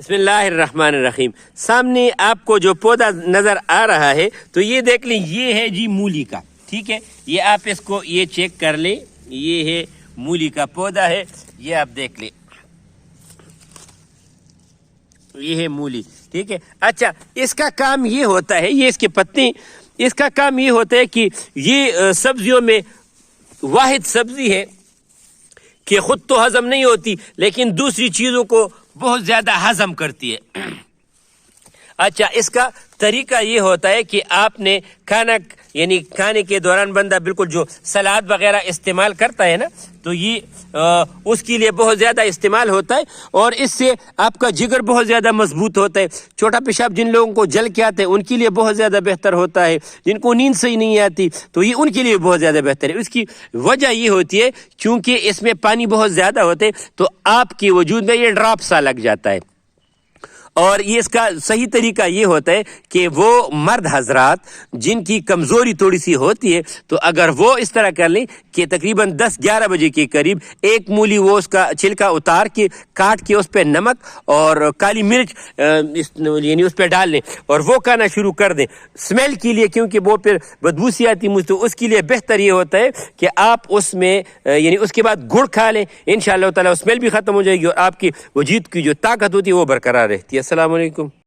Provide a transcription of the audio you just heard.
بسم اللہ الرحمن الرحیم۔ سامنے آپ کو جو پودا نظر آ رہا ہے تو یہ دیکھ لیں، یہ ہے جی مولی کا، ٹھیک ہے، یہ آپ اس کو یہ چیک کر لیں، یہ ہے مولی کا پودا ہے، یہ آپ دیکھ لیں، یہ ہے مولی، ٹھیک ہے۔ اچھا، اس کا کام یہ ہوتا ہے، یہ اس کے پتے، اس کا کام یہ ہوتا ہے کہ یہ سبزیوں میں واحد سبزی ہے کہ خود تو ہضم نہیں ہوتی لیکن دوسری چیزوں کو بہت زیادہ ہضم کرتی ہے۔ اچھا، اس کا طریقہ یہ ہوتا ہے کہ آپ نے یعنی کھانے کے دوران بندہ بالکل جو سلاد وغیرہ استعمال کرتا ہے نا، تو یہ اس کے لیے بہت زیادہ استعمال ہوتا ہے، اور اس سے آپ کا جگر بہت زیادہ مضبوط ہوتا ہے۔ چھوٹا پیشاب جن لوگوں کو جل کے آتے ہیں ان کے لیے بہت زیادہ بہتر ہوتا ہے، جن کو نیند صحیح نہیں آتی تو یہ ان کے لیے بہت زیادہ بہتر ہے۔ اس کی وجہ یہ ہوتی ہے کیونکہ اس میں پانی بہت زیادہ ہوتے تو آپ کے وجود میں یہ ڈراپ سا لگ جاتا ہے، اور یہ اس کا صحیح طریقہ یہ ہوتا ہے کہ وہ مرد حضرات جن کی کمزوری تھوڑی سی ہوتی ہے تو اگر وہ اس طرح کر لیں کہ تقریباً 10-11 بجے کے قریب ایک مولی وہ اس کا چھلکا اتار کے کاٹ کے اس پہ نمک اور کالی مرچ یعنی اس پہ ڈال لیں اور وہ کھانا شروع کر دیں اسمیل کے لیے، کیونکہ وہ پھر بدبو سی آتی مجھ، تو اس کے لیے بہتر یہ ہوتا ہے کہ آپ اس میں یعنی اس کے بعد گڑ کھا لیں، انشاءاللہ تعالیٰ اسمیل بھی ختم ہو جائے گی اور آپ کی وجود کی جو طاقت ہوتی ہے وہ برقرار رہتی ہے۔ السلام علیکم۔